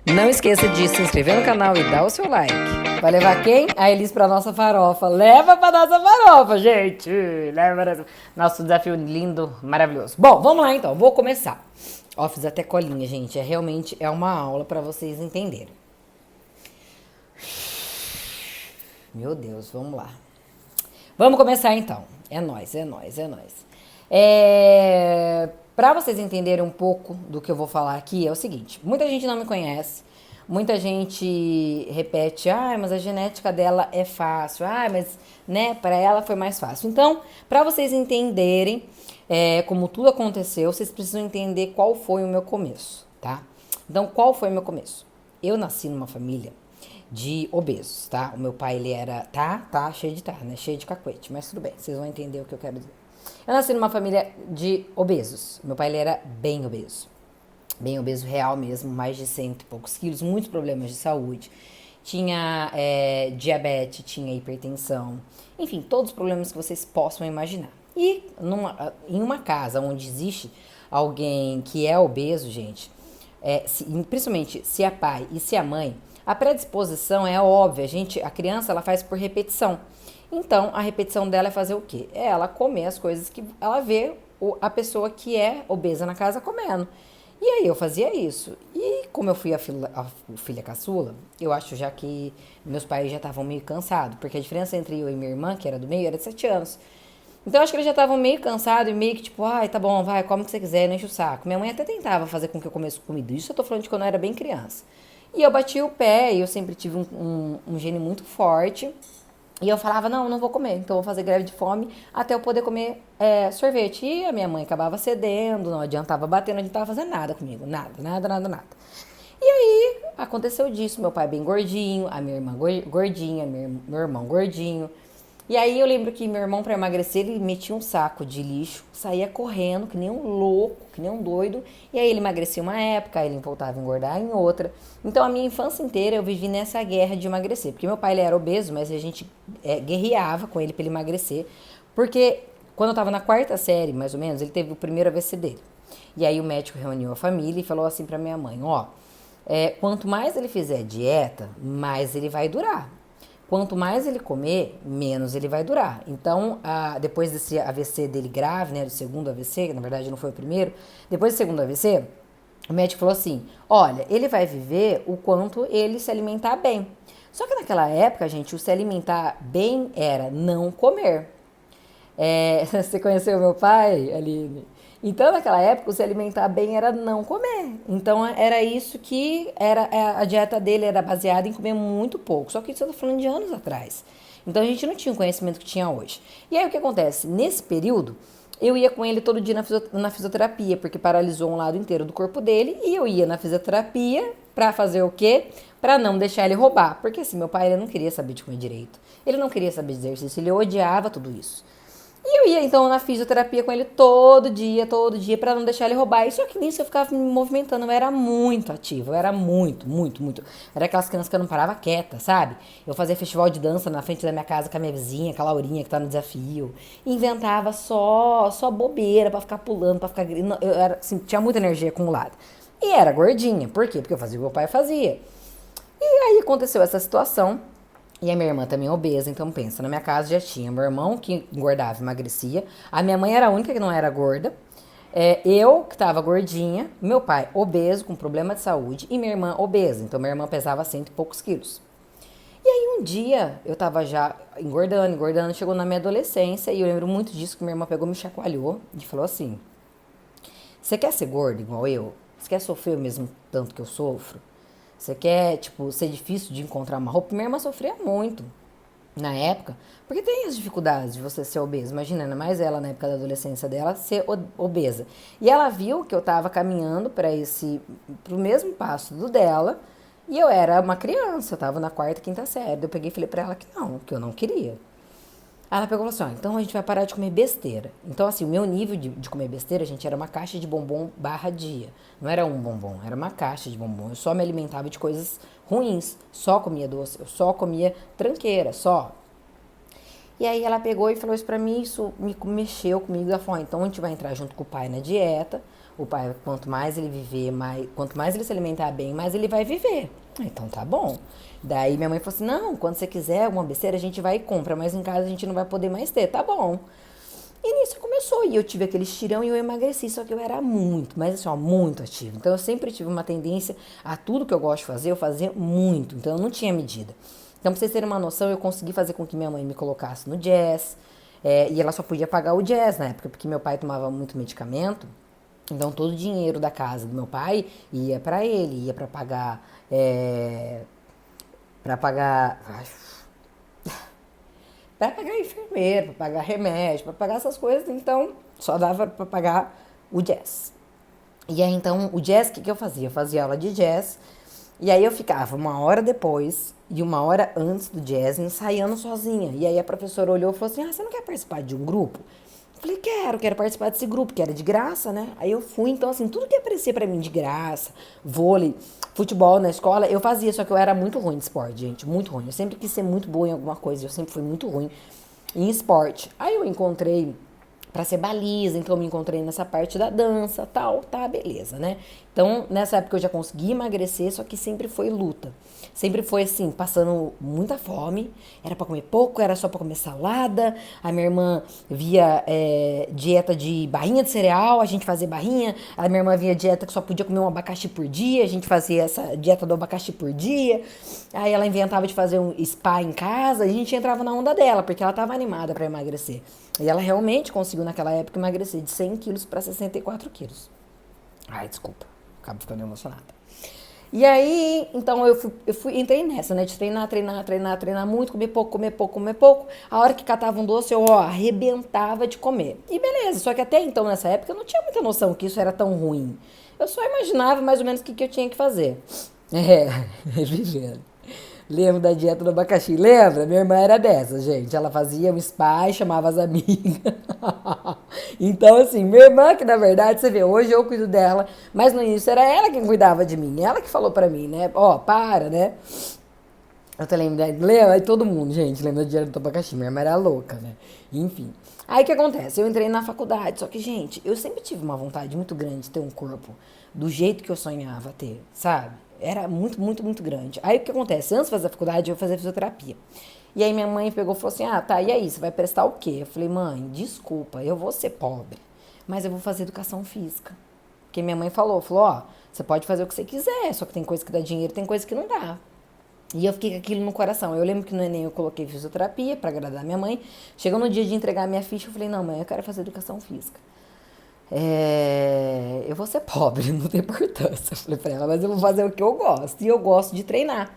Não esqueça de se inscrever no canal e dar o seu like. Vai levar quem? A Elis pra nossa farofa. Leva pra nossa farofa, gente! Leva pra nosso desafio lindo, maravilhoso. Bom, vamos lá então. Vou começar. Ó, fiz até colinha, gente. Realmente é uma aula pra vocês entenderem. Meu Deus, vamos lá. Vamos começar então. É nóis, é nóis, é nóis. Para vocês entenderem um pouco do que eu vou falar aqui, é o seguinte: muita gente não me conhece, muita gente repete, mas a genética dela é fácil, mas, né, para ela foi mais fácil. Então, para vocês entenderem como tudo aconteceu, vocês precisam entender qual foi o meu começo, tá? Então, qual foi o meu começo? Eu nasci numa família de obesos, tá? O meu pai, ele era, tá, cheio de né? Cheio de cacuete, mas tudo bem, vocês vão entender o que eu quero dizer. Eu nasci numa família de obesos. Meu pai, ele era bem obeso real mesmo, mais de 100 e poucos quilos, muitos problemas de saúde. Tinha diabetes, tinha hipertensão, enfim, todos os problemas que vocês possam imaginar. E em uma casa onde existe alguém que é obeso, gente, principalmente se é pai e se é mãe, a predisposição é óbvia. A criança, ela faz por repetição. Então, a repetição dela é fazer o quê? É ela comer as coisas que ela vê a pessoa que é obesa na casa comendo. E aí eu fazia isso. E como eu fui a filha caçula, eu acho já que meus pais já estavam meio cansados, porque a diferença entre eu e minha irmã, que era do meio, era de 7 anos. Então eu acho que eles já estavam meio cansados e meio que tipo, tá bom, vai, come o que você quiser, não enche o saco. Minha mãe até tentava fazer com que eu comesse comida. Isso eu tô falando de quando eu era bem criança. E eu bati o pé e eu sempre tive um gene muito forte. E eu falava, não vou comer, então eu vou fazer greve de fome até eu poder comer sorvete. E a minha mãe acabava cedendo, não adiantava bater, não adiantava fazer nada comigo, nada. E aí aconteceu disso, meu pai bem gordinho, a minha irmã gordinha, meu irmão gordinho. E aí eu lembro que meu irmão, para emagrecer, ele metia um saco de lixo, saía correndo que nem um louco, que nem um doido. E aí ele emagrecia uma época, aí ele voltava a engordar em outra. Então a minha infância inteira eu vivi nessa guerra de emagrecer. Porque meu pai, ele era obeso, mas a gente guerreava com ele para ele emagrecer. Porque quando eu tava na quarta série, mais ou menos, ele teve o primeiro AVC dele. E aí o médico reuniu a família e falou assim pra minha mãe, quanto mais ele fizer dieta, mais ele vai durar. Quanto mais ele comer, menos ele vai durar. Então, depois desse AVC dele grave, né, do segundo AVC, que na verdade não foi o primeiro, depois do segundo AVC, o médico falou assim, olha, ele vai viver o quanto ele se alimentar bem. Só que naquela época, gente, o se alimentar bem era não comer. Você conheceu meu pai, Aline? Então, naquela época, o se alimentar bem era não comer. Então, era isso que era a dieta dele era baseada em comer muito pouco. Só que isso eu tô falando de anos atrás. Então, a gente não tinha o conhecimento que tinha hoje. E aí, o que acontece? Nesse período, eu ia com ele todo dia na fisioterapia, porque paralisou um lado inteiro do corpo dele. E eu ia na fisioterapia pra fazer o quê? Pra não deixar ele roubar. Porque assim, meu pai ele não queria saber de comer direito. Ele não queria saber de exercício, ele odiava tudo isso. E eu ia então na fisioterapia com ele todo dia, pra não deixar ele roubar. E só que nisso eu ficava me movimentando, eu era muito ativa, eu era muito. Era aquelas crianças que eu não parava quieta, sabe? Eu fazia festival de dança na frente da minha casa com a minha vizinha, com a Laurinha que tá no desafio. Inventava só bobeira pra ficar pulando, pra ficar. Eu era, assim, tinha muita energia acumulada. E era gordinha, por quê? Porque eu fazia o que meu pai fazia. E aí aconteceu essa situação. E a minha irmã também é obesa, então pensa, na minha casa já tinha meu irmão que engordava e emagrecia, a minha mãe era a única que não era gorda, eu que tava gordinha, meu pai obeso, com problema de saúde, e minha irmã obesa, então minha irmã pesava 100 e poucos quilos. E aí um dia eu tava já engordando, chegou na minha adolescência, e eu lembro muito disso, que minha irmã pegou, me chacoalhou e falou assim, você quer ser gordo igual eu? Você quer sofrer o mesmo tanto que eu sofro? Você quer, tipo, ser difícil de encontrar uma roupa? Minha irmã sofria muito na época, porque tem as dificuldades de você ser obesa. Imagina, ainda mais ela na época da adolescência dela ser obesa. E ela viu que eu tava caminhando pro mesmo passo do dela, e eu era uma criança, eu tava na quarta, quinta série. Eu peguei e falei pra ela que eu não queria. Aí ela pegou e falou assim, então a gente vai parar de comer besteira. Então, assim, o meu nível de comer besteira, gente, era uma caixa de bombom barra dia. Não era um bombom, era uma caixa de bombom. Eu só me alimentava de coisas ruins. Só comia doce, eu só comia tranqueira, só. E aí ela pegou e falou isso pra mim, isso me mexeu comigo. Ela falou, então a gente vai entrar junto com o pai na dieta. O pai, quanto mais ele viver, quanto mais ele se alimentar bem, mais ele vai viver. Então tá bom. Daí minha mãe falou assim: não, quando você quiser alguma besteira, a gente vai e compra, mas em casa a gente não vai poder mais ter. Tá bom. E nisso começou, e eu tive aquele estirão e eu emagreci, só que eu era muito, mas assim, ó, muito ativa. Então eu sempre tive uma tendência a tudo que eu gosto de fazer, eu fazia muito, então eu não tinha medida. Então, pra vocês terem uma noção, eu consegui fazer com que minha mãe me colocasse no jazz, e ela só podia pagar o jazz na época, porque meu pai tomava muito medicamento, então todo o dinheiro da casa do meu pai ia pra ele, ia pra pagar, para pagar, para pagar enfermeiro, para pagar remédio, para pagar essas coisas, então só dava para pagar o jazz. E aí então o jazz, o que eu fazia? Eu fazia aula de jazz e aí eu ficava uma hora depois e uma hora antes do jazz ensaiando sozinha. E aí a professora olhou e falou assim: ah, você não quer participar de um grupo? Falei, quero participar desse grupo, que era de graça, né? Aí eu fui, então assim, tudo que aparecia pra mim de graça, vôlei, futebol na escola, eu fazia, só que eu era muito ruim de esporte, gente, muito ruim. Eu sempre quis ser muito boa em alguma coisa, eu sempre fui muito ruim em esporte. Aí eu encontrei pra ser baliza, então eu me encontrei nessa parte da dança, tal, tá, beleza, né? Então, nessa época eu já consegui emagrecer, só que sempre foi luta. Sempre foi assim, passando muita fome, era pra comer pouco, era só pra comer salada. A minha irmã via dieta de barrinha de cereal, a gente fazia barrinha. A minha irmã via dieta que só podia comer um abacaxi por dia, a gente fazia essa dieta do abacaxi por dia. Aí ela inventava de fazer um spa em casa, a gente entrava na onda dela, porque ela tava animada pra emagrecer. E ela realmente conseguiu naquela época emagrecer de 100 quilos para 64 quilos. Ai, desculpa, acabo ficando emocionada. E aí, então entrei nessa, né? De treinar muito, comer pouco, comer pouco, comer pouco. A hora que catava um doce, eu, arrebentava de comer. E beleza, só que até então, nessa época, eu não tinha muita noção que isso era tão ruim. Eu só imaginava mais ou menos o que eu tinha que fazer. Vivendo. Lembro da dieta do abacaxi. Lembra? Minha irmã era dessa, gente. Ela fazia um spa e chamava as amigas. Então, assim, minha irmã, que na verdade, você vê, hoje eu cuido dela, mas no início era ela quem cuidava de mim. Ela que falou pra mim, né? Para, né? Eu te lembro, lembra? Aí todo mundo, gente, lembra da dieta do abacaxi. Minha irmã era louca, né? Enfim. Aí o que acontece? Eu entrei na faculdade, só que, gente, eu sempre tive uma vontade muito grande de ter um corpo do jeito que eu sonhava ter, sabe? Era muito, muito, muito grande. Aí o que acontece? Antes de fazer a faculdade, eu fazia fisioterapia. E aí minha mãe pegou e falou assim: ah, tá, e aí, você vai prestar o quê? Eu falei: mãe, desculpa, eu vou ser pobre, mas eu vou fazer educação física. Porque minha mãe falou, você pode fazer o que você quiser, só que tem coisa que dá dinheiro, tem coisa que não dá. E eu fiquei com aquilo no coração. Eu lembro que no Enem eu coloquei fisioterapia pra agradar minha mãe. Chegou no dia de entregar a minha ficha, eu falei: não, mãe, eu quero fazer educação física. Eu vou ser pobre, não tem importância. Eu falei pra ela, mas eu vou fazer o que eu gosto. E eu gosto de treinar.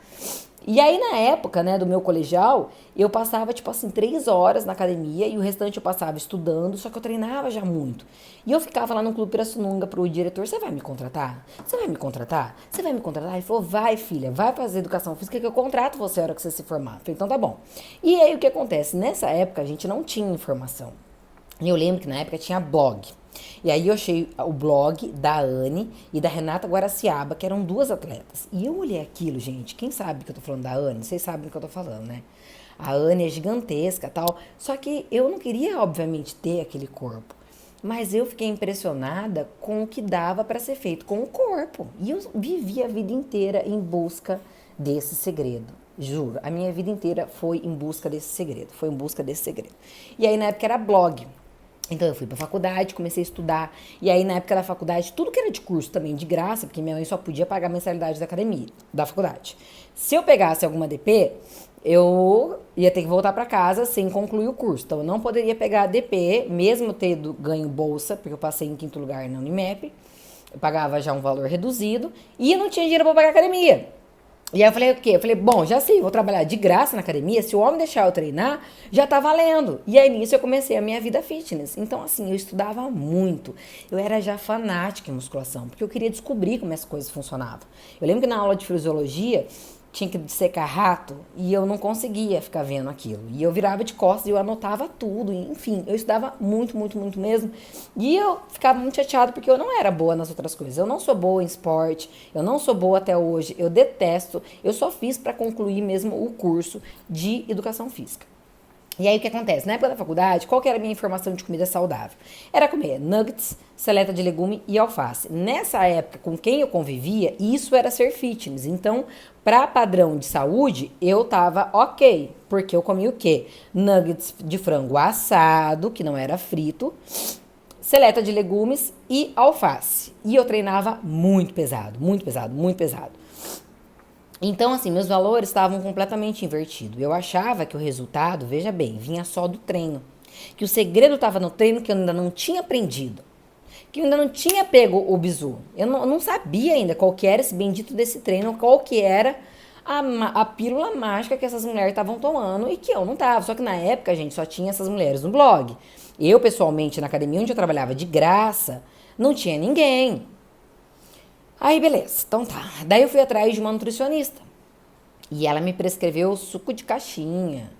E aí, na época, né, do meu colegial, eu passava, tipo assim, 3 horas na academia e o restante eu passava estudando, só que eu treinava já muito. E eu ficava lá no Clube Pirassununga pro diretor: você vai me contratar? Você vai me contratar? Você vai me contratar? Ele falou: vai, filha, vai fazer educação física que eu contrato você a hora que você se formar. Eu falei: então tá bom. E aí, o que acontece? Nessa época, a gente não tinha informação. E eu lembro que na época tinha blog. E aí eu achei o blog da Anne e da Renata Guaraciaba, que eram duas atletas. E eu olhei aquilo, gente, quem sabe que eu tô falando da Anne? Vocês sabem do que eu tô falando, né? A Anne é gigantesca e tal. Só que eu não queria, obviamente, ter aquele corpo. Mas eu fiquei impressionada com o que dava para ser feito com o corpo. E eu vivi a vida inteira em busca desse segredo. Juro, a minha vida inteira foi em busca desse segredo. Foi em busca desse segredo. E aí na época era blog. Então eu fui pra faculdade, comecei a estudar. E aí na época da faculdade, tudo que era de curso também, de graça, porque minha mãe só podia pagar a mensalidade da academia, da faculdade. Se eu pegasse alguma DP, eu ia ter que voltar pra casa sem concluir o curso. Então eu não poderia pegar a DP, mesmo tendo ganho bolsa, porque eu passei em quinto lugar na Unimap. Eu pagava já um valor reduzido e eu não tinha dinheiro pra pagar a academia. E aí eu falei o quê? Eu falei: bom, já sei, vou trabalhar de graça na academia, se o homem deixar eu treinar, já tá valendo. E aí nisso eu comecei a minha vida fitness. Então assim, eu estudava muito. Eu era já fanática em musculação, porque eu queria descobrir como as coisas funcionavam. Eu lembro que na aula de fisiologia tinha que dissecar rato e eu não conseguia ficar vendo aquilo. E eu virava de costas e eu anotava tudo. E, enfim, eu estudava muito, muito, muito mesmo. E eu ficava muito chateada porque eu não era boa nas outras coisas. Eu não sou boa em esporte, eu não sou boa até hoje, eu detesto. Eu só fiz para concluir mesmo o curso de educação física. E aí o que acontece? Na época da faculdade, qual que era a minha informação de comida saudável? Era comer nuggets, seleta de legume e alface. Nessa época, com quem eu convivia, isso era ser fitness. Então, para padrão de saúde, eu tava ok. Porque eu comia o quê? Nuggets de frango assado, que não era frito, seleta de legumes e alface. E eu treinava muito pesado, muito pesado, muito pesado. Então, assim, meus valores estavam completamente invertidos. Eu achava que o resultado, veja bem, vinha só do treino. Que o segredo estava no treino que eu ainda não tinha aprendido. Que eu ainda não tinha pego o bizu. Eu não sabia ainda qual que era esse bendito desse treino, qual que era a pílula mágica que essas mulheres estavam tomando e que eu não tava. Só que na época, gente, só tinha essas mulheres no blog. Eu, pessoalmente, na academia onde eu trabalhava de graça, não tinha ninguém. Aí, beleza. Então tá. Daí eu fui atrás de uma nutricionista. E ela me prescreveu suco de caixinha,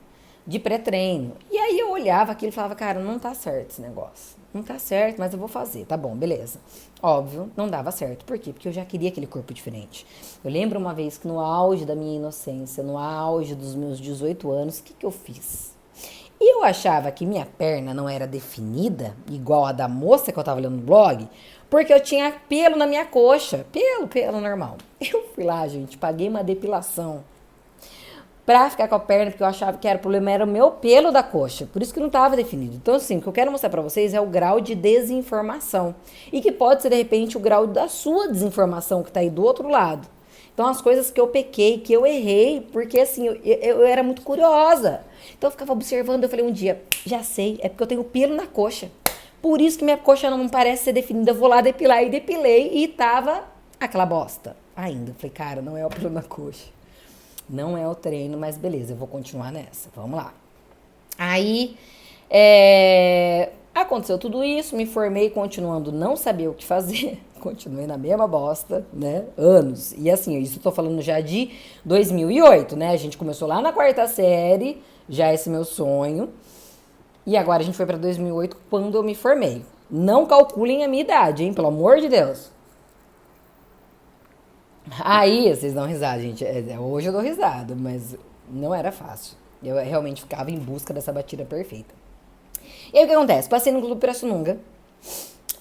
de pré-treino. E aí eu olhava aquilo e falava, cara, não tá certo esse negócio. Não tá certo, mas eu vou fazer. Tá bom, beleza. Óbvio, não dava certo. Por quê? Porque eu já queria aquele corpo diferente. Eu lembro uma vez que no auge da minha inocência, no auge dos meus 18 anos, o que eu fiz? E eu achava que minha perna não era definida, igual a da moça que eu tava lendo no blog, porque eu tinha pelo na minha coxa. Pelo normal. Eu fui lá, gente, paguei uma depilação pra ficar com a perna, porque eu achava que era o problema, era o meu pelo da coxa. Por isso que não tava definido. Então, assim, o que eu quero mostrar pra vocês é o grau de desinformação. E que pode ser, de repente, o grau da sua desinformação, que tá aí do outro lado. Então, as coisas que eu pequei, que eu errei, porque, assim, eu era muito curiosa. Então, eu ficava observando, eu falei um dia, já sei, é porque eu tenho pelo na coxa. Por isso que minha coxa não parece ser definida. Eu vou lá depilar, e depilei, e tava aquela bosta. Ainda, falei, cara, não é o pelo na coxa. Não é o treino, mas beleza, eu vou continuar nessa. Vamos lá. Aí, aconteceu tudo isso, me formei continuando não saber o que fazer. Continuei na mesma bosta, né? Anos. E assim, isso eu tô falando já de 2008, né? A gente começou lá na quarta série, já esse meu sonho. E agora a gente foi pra 2008, quando eu me formei. Não calculem a minha idade, hein? Pelo amor de Deus. Aí, vocês dão risada, gente. Hoje eu dou risada, mas não era fácil. Eu realmente ficava em busca dessa batida perfeita. E aí o que acontece? Passei no Clube Pirassununga.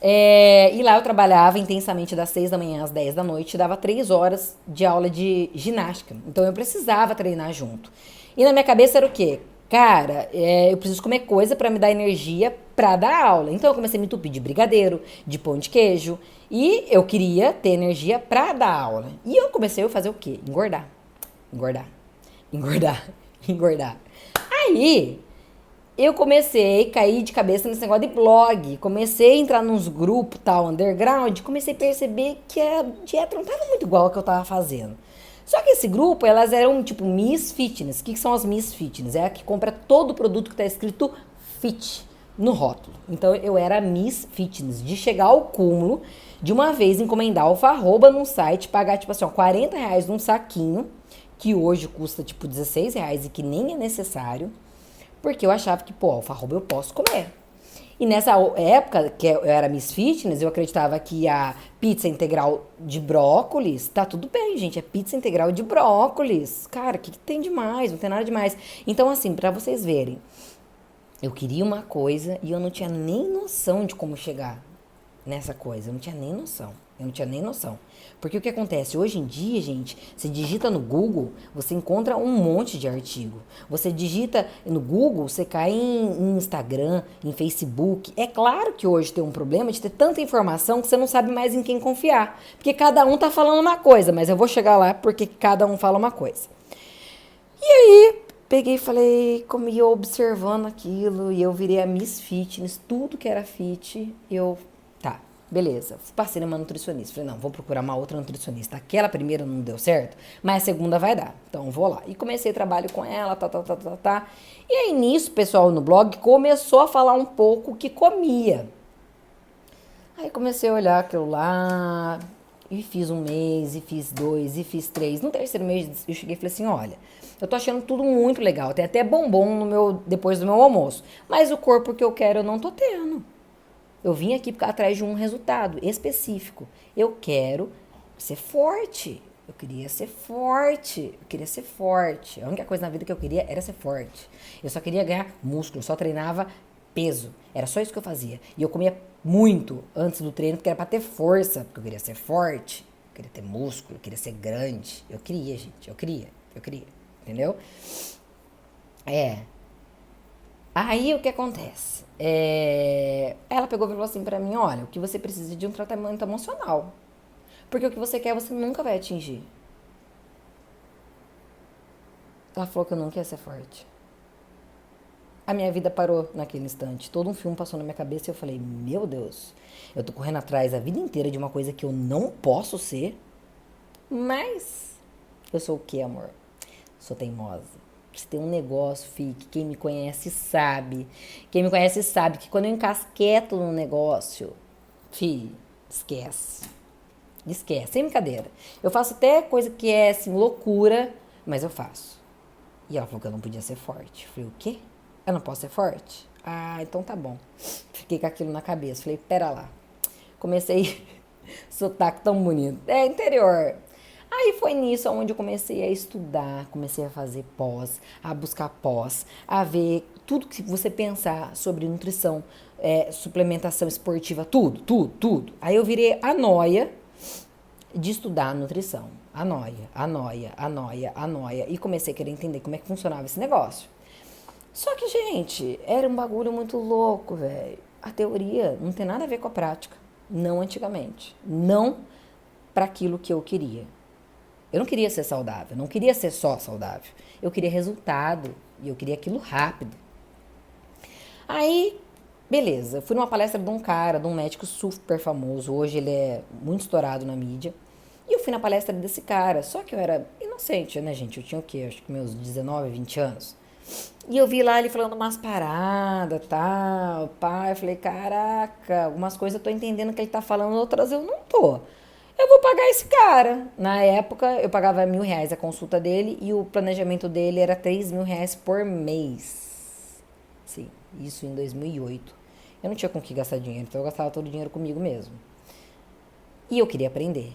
E lá eu trabalhava intensamente das 6 da manhã às 10 da noite. E dava 3 horas de aula de ginástica. Então eu precisava treinar junto. E na minha cabeça era o quê? Cara, eu preciso comer coisa pra me dar energia pra dar aula. Então eu comecei a me entupir de brigadeiro, de pão de queijo. E eu queria ter energia pra dar aula. E eu comecei a fazer o quê? Engordar. Engordar. Engordar. Engordar. Aí eu comecei a cair de cabeça nesse negócio de blog. Comecei a entrar nos grupos tal, underground. Comecei a perceber que a dieta não tava muito igual ao que eu tava fazendo. Só que esse grupo, elas eram tipo Miss Fitness. O que são as Miss Fitness? É a que compra todo o produto que tá escrito fit no rótulo. Então eu era Miss Fitness, de chegar ao cúmulo de uma vez encomendar alfarroba num site, pagar tipo assim, ó, R$ 40 num saquinho, que hoje custa tipo R$ 16 e que nem é necessário, porque eu achava que, pô, alfarroba eu posso comer. E nessa época, que eu era Miss Fitness, eu acreditava que a pizza integral de brócolis, tá tudo bem, gente, é pizza integral de brócolis. Cara, o que tem demais? Não tem nada demais. Então, assim, pra vocês verem, eu queria uma coisa e eu não tinha nem noção de como chegar nessa coisa. Eu não tinha nem noção. Eu não tinha nem noção. Porque o que acontece? Hoje em dia, gente, você digita no Google, você encontra um monte de artigo. Você digita no Google, você cai em Instagram, em Facebook. É claro que hoje tem um problema de ter tanta informação que você não sabe mais em quem confiar. Porque cada um tá falando uma coisa, mas eu vou chegar lá porque cada um fala uma coisa. E aí, peguei e falei, como ia observando aquilo, e eu virei a Miss Fitness, tudo que era fit, tá, beleza. Passei numa nutricionista, falei, não, vou procurar uma outra nutricionista. Aquela primeira não deu certo, mas a segunda vai dar, então vou lá. E comecei trabalho com ela, tá. E aí nisso, o pessoal no blog começou a falar um pouco o que comia. Aí comecei a olhar aquilo lá, e fiz um mês, e fiz 2, e fiz 3. No terceiro mês eu cheguei e falei assim, olha, eu tô achando tudo muito legal, tem até bombom depois do meu almoço, mas o corpo que eu quero eu não tô tendo. Eu vim aqui atrás de um resultado específico. Eu quero ser forte. Eu queria ser forte. Eu queria ser forte. A única coisa na vida que eu queria era ser forte. Eu só queria ganhar músculo. Eu só treinava peso. Era só isso que eu fazia. E eu comia muito antes do treino, porque era pra ter força. Porque eu queria ser forte. Eu queria ter músculo. Eu queria ser grande. Eu queria, gente. Eu queria. Eu queria. Entendeu? É. Aí o que acontece? Ela pegou e falou assim pra mim: olha, o que você precisa é de um tratamento emocional. Porque o que você quer você nunca vai atingir. Ela falou que eu nunca ia ser forte. A minha vida parou naquele instante. Todo um filme passou na minha cabeça e eu falei: meu Deus, eu tô correndo atrás a vida inteira de uma coisa que eu não posso ser, mas eu sou o que, amor? Sou teimosa. Se tem um negócio, fi, que quem me conhece sabe. Quem me conhece sabe que quando eu encasqueto num negócio, fi, esquece. Esquece, sem brincadeira. Eu faço até coisa que é assim, loucura, mas eu faço. E ela falou que eu não podia ser forte. Eu falei, o quê? Eu não posso ser forte? Ah, então tá bom. Fiquei com aquilo na cabeça. Falei, pera lá. Comecei, sotaque tão bonito. É interior. Aí foi nisso onde eu comecei a estudar, comecei a fazer pós, a buscar pós, a ver tudo que você pensar sobre nutrição, suplementação esportiva, tudo, tudo, tudo. Aí eu virei a noia de estudar nutrição. A noia, a noia, a noia, a noia. E comecei a querer entender como é que funcionava esse negócio. Só que, gente, era um bagulho muito louco, velho. A teoria não tem nada a ver com a prática. Não antigamente. Não para aquilo que eu queria. Eu não queria ser saudável, não queria ser só saudável. Eu queria resultado e eu queria aquilo rápido. Aí, beleza, fui numa palestra de um cara, de um médico super famoso. Hoje ele é muito estourado na mídia. E eu fui na palestra desse cara. Só que eu era inocente, né, gente? Eu tinha o quê? Acho que meus 19, 20 anos. E eu vi lá ele falando umas paradas, tal, pá. Eu falei, caraca, algumas coisas eu tô entendendo que ele tá falando, outras eu não tô. Eu vou pagar esse cara. Na época, eu pagava R$ 1.000 a consulta dele e o planejamento dele era R$ 3.000 por mês. Sim, isso em 2008. Eu não tinha com que gastar dinheiro, então eu gastava todo o dinheiro comigo mesmo. E eu queria aprender.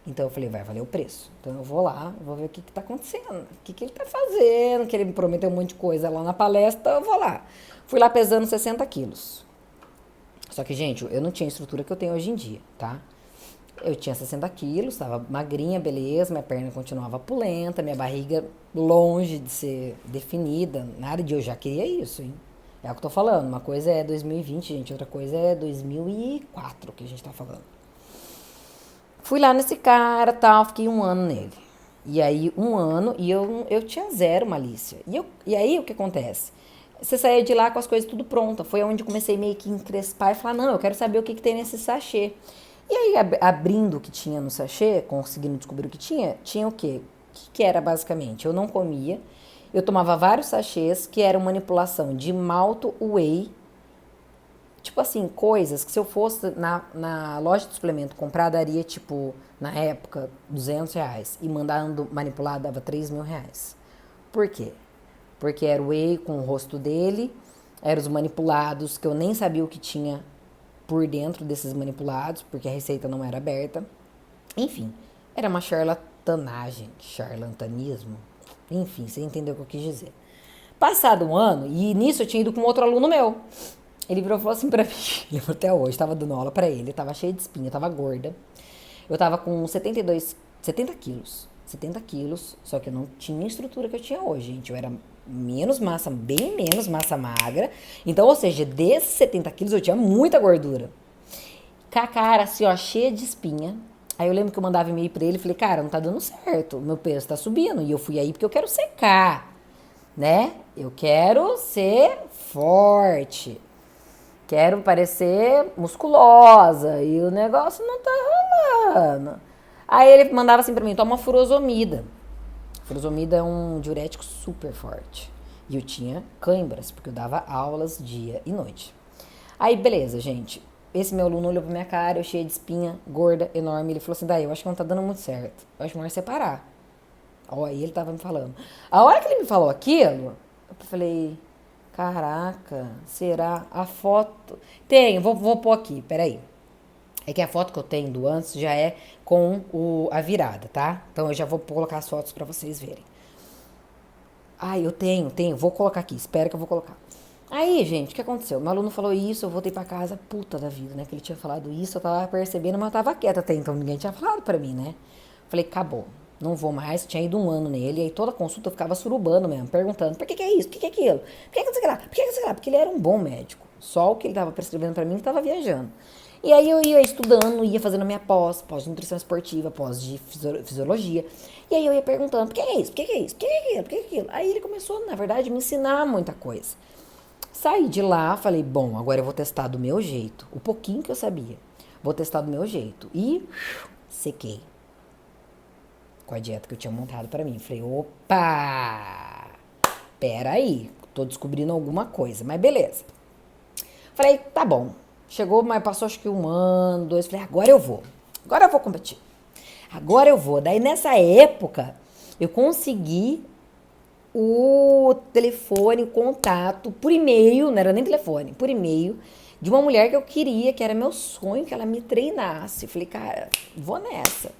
Então eu falei, vai valer o preço. Então eu vou lá, vou ver o que tá acontecendo, o que ele tá fazendo, que ele me prometeu um monte de coisa lá na palestra, eu vou lá. Fui lá pesando 60 quilos. Só que, gente, eu não tinha a estrutura que eu tenho hoje em dia, tá? Eu tinha 60 quilos, estava magrinha, beleza, minha perna continuava pulenta, minha barriga longe de ser definida, nada de eu já queria isso, hein? É o que eu tô falando, uma coisa é 2020, gente, outra coisa é 2004 que a gente tá falando. Fui lá nesse cara, tal, fiquei um ano nele. E aí, um ano, e eu tinha zero malícia. E aí, o que acontece? Você saía de lá com as coisas tudo pronta. Foi onde comecei meio que encrespar e falar, não, eu quero saber o que tem nesse sachê. E aí, abrindo o que tinha no sachê, conseguindo descobrir o que tinha o quê? O que era basicamente? Eu não comia, eu tomava vários sachês que eram manipulação de malto, whey, tipo assim, coisas que se eu fosse na loja de suplemento comprar, daria tipo, na época, R$ 200 e mandando manipular dava R$ 3.000. Por quê? Porque era o whey com o rosto dele, eram os manipulados que eu nem sabia o que tinha por dentro desses manipulados, porque a receita não era aberta. Enfim, era uma charlatanagem, charlatanismo. Enfim, você entendeu o que eu quis dizer. Passado um ano, e nisso eu tinha ido com outro aluno meu. Ele virou e falou assim pra mim, lembro até hoje, tava dando aula pra ele, tava cheio de espinha, tava gorda. Eu tava com 70 quilos. 70 quilos, só que eu não tinha a estrutura que eu tinha hoje, gente. Eu era menos massa, bem menos massa magra. Então, ou seja, desses 70 quilos eu tinha muita gordura. Com a cara assim, ó, cheia de espinha. Aí eu lembro que eu mandava e-mail pra ele e falei, cara, não tá dando certo, meu peso tá subindo. E eu fui aí porque eu quero secar, né? Eu quero ser forte. Quero parecer musculosa e o negócio não tá rolando. Aí ele mandava assim pra mim, toma furosemida. Furosemida é um diurético super forte. E eu tinha cãibras, porque eu dava aulas dia e noite. Aí, beleza, gente. Esse meu aluno olhou pra minha cara, eu cheia de espinha, gorda, enorme. Ele falou assim, daí, eu acho que não tá dando muito certo. Eu acho melhor separar. Ó, aí ele tava me falando. A hora que ele me falou aquilo, eu falei, caraca, será? A foto... Tenho, vou pôr aqui, peraí. É que a foto que eu tenho do antes já é com a virada, tá? Então eu já vou colocar as fotos pra vocês verem. Ai, eu tenho. Vou colocar aqui. Espera que eu vou colocar. Aí, gente, o que aconteceu? Meu aluno falou isso, eu voltei pra casa, puta da vida, né? Que ele tinha falado isso, eu tava percebendo, mas eu tava quieta até então, ninguém tinha falado pra mim, né? Falei, acabou, não vou mais, tinha ido um ano nele, e aí toda consulta eu ficava surubando mesmo, perguntando, por que é isso, por que é aquilo, por que não sei o que lá, por que não sei o que lá, porque ele era um bom médico, só o que ele tava prescrevendo pra mim que tava viajando. E aí eu ia estudando, ia fazendo a minha pós de nutrição esportiva, pós de fisiologia. E aí eu ia perguntando, por que é isso? Por que é isso? Por que é aquilo? Por que é aquilo? Aí ele começou, na verdade, a me ensinar muita coisa. Saí de lá, falei, bom, agora eu vou testar do meu jeito. O pouquinho que eu sabia. Vou testar do meu jeito. E sequei. Com a dieta que eu tinha montado pra mim. Falei, opa! Pera aí, tô descobrindo alguma coisa. Mas beleza. Falei, tá bom. Chegou, mas passou acho que um ano, dois. Falei, agora eu vou. Agora eu vou competir. Agora eu vou. Daí nessa época, eu consegui o telefone, o contato, por e-mail, não era nem telefone, por e-mail, de uma mulher que eu queria, que era meu sonho, que ela me treinasse. Falei, cara, vou nessa.